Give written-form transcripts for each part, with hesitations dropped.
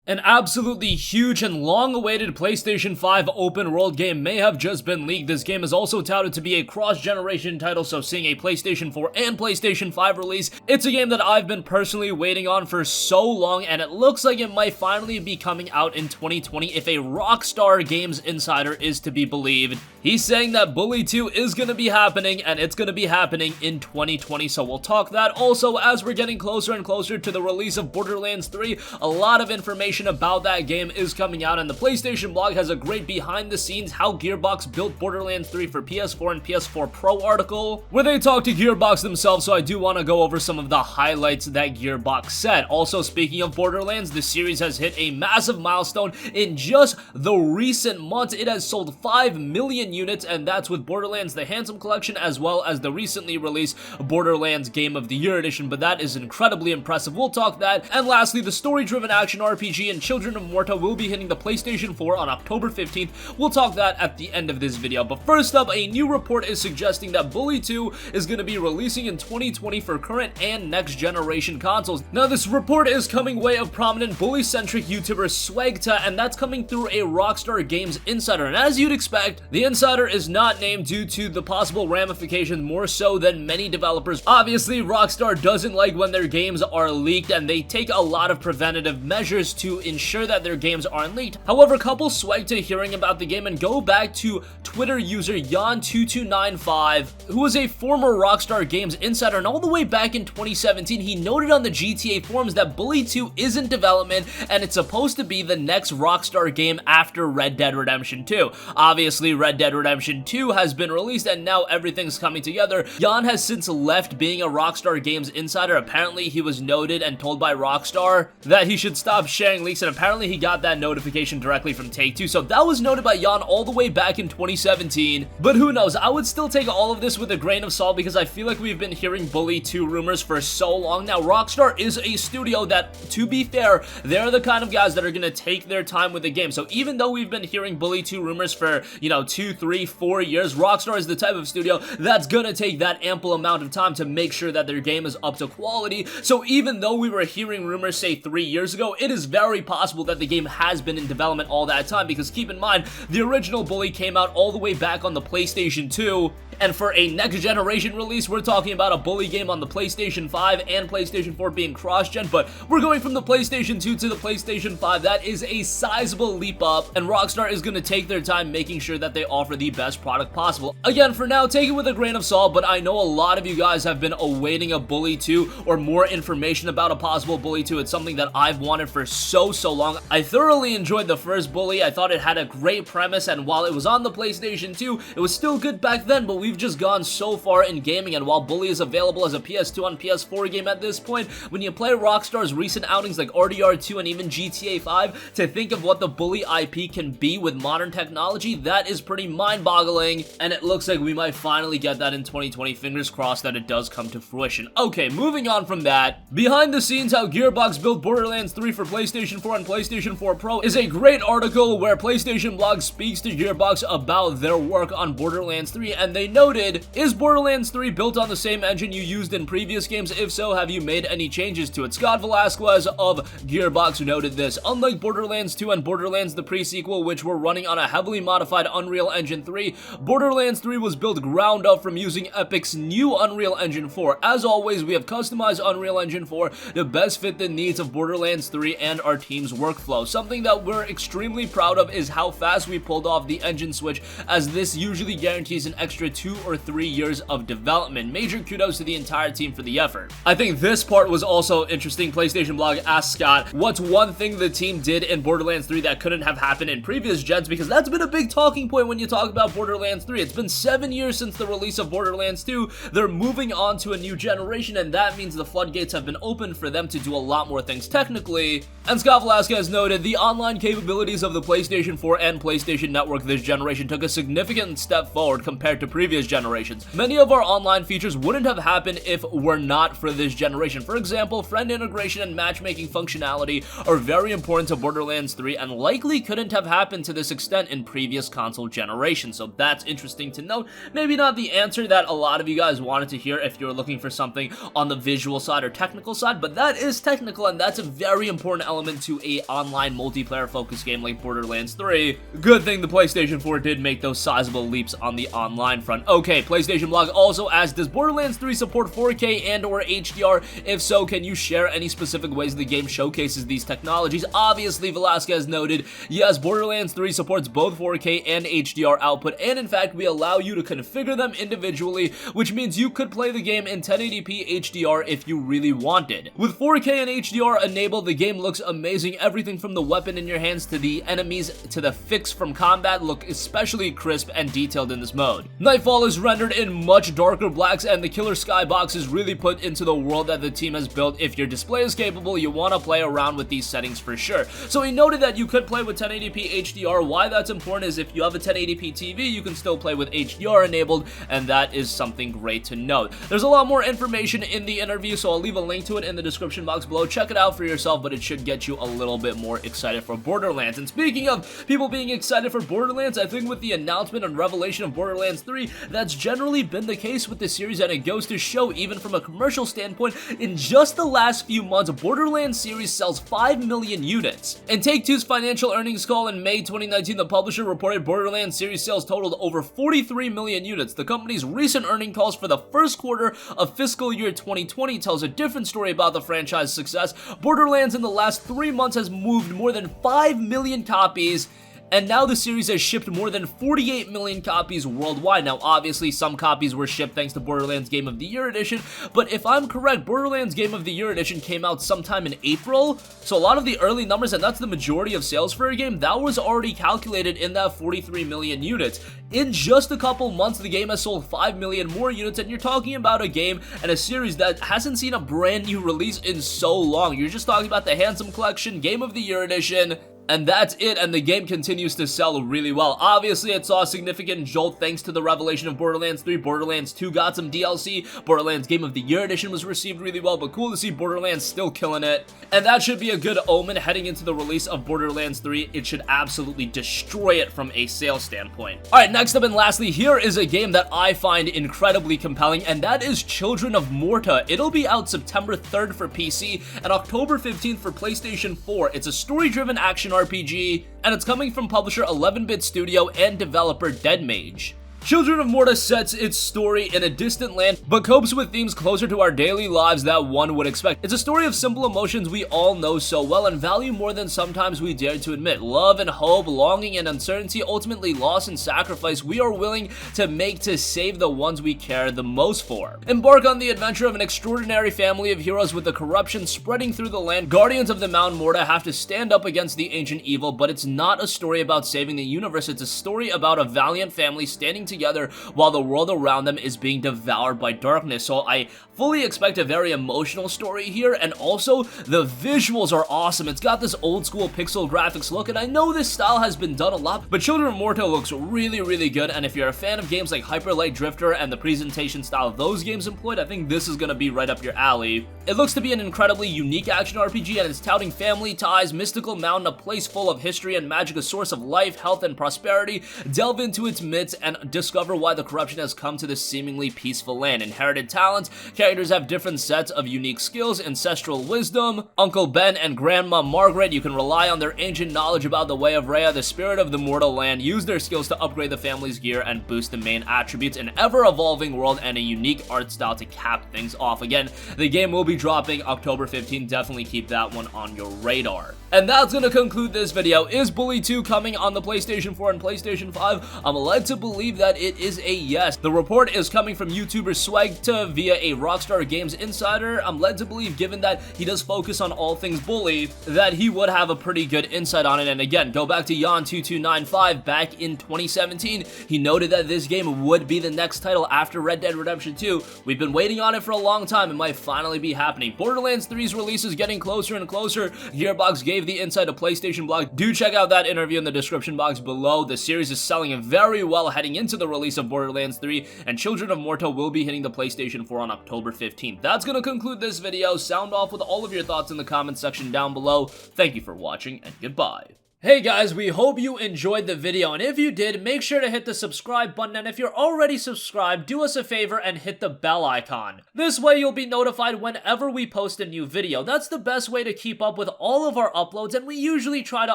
An absolutely huge and long-awaited PlayStation 5 open-world game may have just been leaked. This game is also touted to be a cross-generation title, so seeing a PlayStation 4 and PlayStation 5 release, it's a game that I've been personally waiting on for so long, and it looks like it might finally be coming out in 2020 if a Rockstar Games insider is to be believed. He's saying that Bully 2 is going to be happening, and it's going to be happening in 2020, so we'll talk that. Also, as we're getting closer and closer to the release of Borderlands 3, a lot of information about that game is coming out, and the PlayStation blog has a great behind the scenes how Gearbox built Borderlands 3 for PS4 and PS4 Pro article, where they talk to Gearbox themselves, so I do want to go over some of the highlights that Gearbox said. Also, speaking of Borderlands, the series has hit a massive milestone in just the recent months. It has sold 5 million units, and that's with Borderlands the Handsome Collection as well as the recently released Borderlands Game of the Year edition, but that is incredibly impressive. We'll talk that. And lastly, the story-driven action RPG and Children of Morta will be hitting the PlayStation 4 on October 15th. We'll talk that at the end of this video. But first up, a new report is suggesting that Bully 2 is going to be releasing in 2020 for current and next generation consoles. Now, this report is coming way of prominent Bully-centric YouTuber Swagta, and that's coming through a Rockstar Games insider. And as you'd expect, the insider is not named due to the possible ramifications more so than many developers. Obviously, Rockstar doesn't like when their games are leaked, and they take a lot of preventative measures to ensure that their games aren't leaked. However, couple Swagta hearing about the game and go back to Twitter user Yan2295, who was a former Rockstar Games insider, and all the way back in 2017, he noted on the GTA forums that Bully 2 is in development, and it's supposed to be the next Rockstar game after Red Dead Redemption 2. Obviously, Red Dead Redemption 2 has been released, and now everything's coming together. Yan has since left being a Rockstar Games insider. Apparently, he was noted and told by Rockstar that he should stop sharing leaks, and apparently he got that notification directly from Take-Two, so that was noted by Yan all the way back in 2017. But who knows, I would still take all of this with a grain of salt because I feel like we've been hearing Bully 2 rumors for so long now. Rockstar is a studio that, to be fair, they're the kind of guys that are going to take their time with the game, so even though we've been hearing Bully 2 rumors for, 2, 3, 4 years, Rockstar is the type of studio that's going to take that ample amount of time to make sure that their game is up to quality. So even though we were hearing rumors, say, 3 years ago, it is very possible that the game has been in development all that time, because keep in mind, the original Bully came out all the way back on the PlayStation 2, and for a next generation release, we're talking about a Bully game on the PlayStation 5 and PlayStation 4 being cross-gen, but we're going from the PlayStation 2 to the PlayStation 5. That is a sizable leap up, and Rockstar is going to take their time making sure that they offer the best product possible. Again, for now, take it with a grain of salt, but I know a lot of you guys have been awaiting a Bully 2 or more information about a possible Bully 2. It's something that I've wanted for so long. I thoroughly enjoyed the first Bully. I thought it had a great premise, and while it was on the PlayStation 2, it was still good back then, but we've just gone so far in gaming, and while Bully is available as a PS2 and PS4 game at this point, when you play Rockstar's recent outings like RDR2 and even GTA 5, to think of what the Bully IP can be with modern technology, that is pretty mind-boggling, and it looks like we might finally get that in 2020. Fingers crossed that it does come to fruition. Okay, moving on from that, behind the scenes how Gearbox built Borderlands 3 for PlayStation 4 and PlayStation 4 Pro is a great article where PlayStation Blog speaks to Gearbox about their work on Borderlands 3, and they noted, is Borderlands 3 built on the same engine you used in previous games? If so, have you made any changes to it? Scott Velasquez of Gearbox noted this. Unlike Borderlands 2 and Borderlands the pre-sequel, which were running on a heavily modified Unreal Engine 3, Borderlands 3 was built ground up from using Epic's new Unreal Engine 4. As always, we have customized Unreal Engine 4 to best fit the needs of Borderlands 3 and our team's workflow. Something that we're extremely proud of is how fast we pulled off the engine switch, as this usually guarantees an extra 2 or 3 years of development. Major kudos to the entire team for the effort. I think this part was also interesting. PlayStation Blog asked Scott, what's one thing the team did in Borderlands 3 that couldn't have happened in previous gens? Because that's been a big talking point when you talk about Borderlands 3. It's been 7 years since the release of Borderlands 2. They're moving on to a new generation, and that means the floodgates have been opened for them to do a lot more things technically. And Scott Velasquez noted, the online capabilities of the PlayStation 4 and PlayStation Network this generation took a significant step forward compared to previous previous generations. Many of our online features wouldn't have happened if were not for this generation. For example, friend integration and matchmaking functionality are very important to Borderlands 3 and likely couldn't have happened to this extent in previous console generations, so that's interesting to note. Maybe not the answer that a lot of you guys wanted to hear if you're looking for something on the visual side or technical side, but that is technical, and that's a very important element to a online multiplayer focused game like Borderlands 3. Good thing the PlayStation 4 did make those sizable leaps on the online front. Okay, PlayStation Blog also asked, does Borderlands 3 support 4K and or HDR? If so, can you share any specific ways the game showcases these technologies? Obviously, Velasquez noted, yes, Borderlands 3 supports both 4K and HDR output, and in fact, we allow you to configure them individually, which means you could play the game in 1080p HDR if you really wanted. With 4K and HDR enabled, the game looks amazing. Everything from the weapon in your hands to the enemies to the fix from combat look especially crisp and detailed in this mode. Nightfall is rendered in much darker blacks, and the killer skybox is really put into the world that the team has built. If your display is capable, you want to play around with these settings for sure. So he noted that you could play with 1080p HDR. Why that's important is if you have a 1080p TV, you can still play with HDR enabled, and that is something great to note. There's a lot more information in the interview, so I'll leave a link to it in the description box below. Check it out for yourself, but it should get you a little bit more excited for Borderlands. And speaking of people being excited for Borderlands, I think with the announcement and revelation of Borderlands 3, that's generally been the case with the series, and it goes to show, even from a commercial standpoint, in just the last few months, Borderlands series sells 5 million units. In Take-Two's financial earnings call in May 2019, the publisher reported Borderlands series sales totaled over 43 million units. The company's recent earning calls for the first quarter of fiscal year 2020 tells a different story about the franchise's success. Borderlands in the last 3 months has moved more than 5 million copies, and now the series has shipped more than 48 million copies worldwide. Now, obviously, some copies were shipped thanks to Borderlands Game of the Year Edition, but if I'm correct, Borderlands Game of the Year Edition came out sometime in April, so a lot of the early numbers, and that's the majority of sales for a game, that was already calculated in that 43 million units. In just a couple months, the game has sold 5 million more units, and you're talking about a game and a series that hasn't seen a brand new release in so long. You're just talking about the Handsome Collection, Game of the Year Edition, and that's it, and the game continues to sell really well. Obviously, it saw a significant jolt thanks to the revelation of Borderlands 3. Borderlands 2 got some DLC. Borderlands Game of the Year Edition was received really well, but cool to see Borderlands still killing it. And that should be a good omen heading into the release of Borderlands 3. It should absolutely destroy it from a sales standpoint. Alright, next up and lastly, here is a game that I find incredibly compelling, and that is Children of Morta. It'll be out September 3rd for PC and October 15th for PlayStation 4. It's a story-driven action RPG, and it's coming from publisher 11-Bit Studio and developer Deadmage. Children of Morta sets its story in a distant land, but copes with themes closer to our daily lives that one would expect. It's a story of simple emotions we all know so well and value more than sometimes we dare to admit. Love and hope, longing and uncertainty, ultimately loss and sacrifice we are willing to make to save the ones we care the most for. Embark on the adventure of an extraordinary family of heroes with the corruption spreading through the land. Guardians of the Mount Morta have to stand up against the ancient evil, but it's not a story about saving the universe. It's a story about a valiant family standing together while the world around them is being devoured by darkness. So I fully expect a very emotional story here, and also the visuals are awesome. It's got this old school pixel graphics look, and I know this style has been done a lot, but Children of Morta looks really good, and if you're a fan of games like Hyper Light Drifter and the presentation style of those games employed, I think this is gonna be right up your alley. It looks to be an incredibly unique action RPG, and it's touting family ties, mystical mountain, a place full of history and magic, a source of life, health, and prosperity. Delve into its myths and discover why the corruption has come to this seemingly peaceful land. Inherited talents, characters have different sets of unique skills, ancestral wisdom. Uncle Ben and Grandma Margaret, you can rely on their ancient knowledge about the way of Rhea, the spirit of the mortal land. Use their skills to upgrade the family's gear and boost the main attributes. An ever-evolving world and a unique art style to cap things off. Again, the game will be dropping October 15th. Definitely keep that one on your radar. And that's gonna conclude this video. Is Bully 2 coming on the PlayStation 4 and PlayStation 5? I'm led to believe that it is a yes. The report is coming from YouTuber Swagta via a Rockstar Games insider. I'm led to believe, given that he does focus on all things Bully, that he would have a pretty good insight on it. And again, go back to Yon2295 back in 2017. He noted that this game would be the next title after Red Dead Redemption 2. We've been waiting on it for a long time. It might finally be happening. Borderlands 3's release is getting closer and closer. Gearbox gave the insight to PlayStation Blog. Do check out that interview in the description box below. The series is selling very well heading into the the release of Borderlands 3, and Children of Morta will be hitting the PlayStation 4 on October 15th. That's gonna conclude this video. Sound off with all of your thoughts in the comment section down below. Thank you for watching, and goodbye. Hey guys, we hope you enjoyed the video, and if you did, make sure to hit the subscribe button, and if you're already subscribed, do us a favor and hit the bell icon. This way you'll be notified whenever we post a new video. That's the best way to keep up with all of our uploads, and we usually try to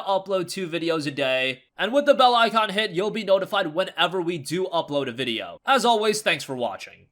upload 2 videos a day. And with the bell icon hit, you'll be notified whenever we do upload a video. As always, thanks for watching.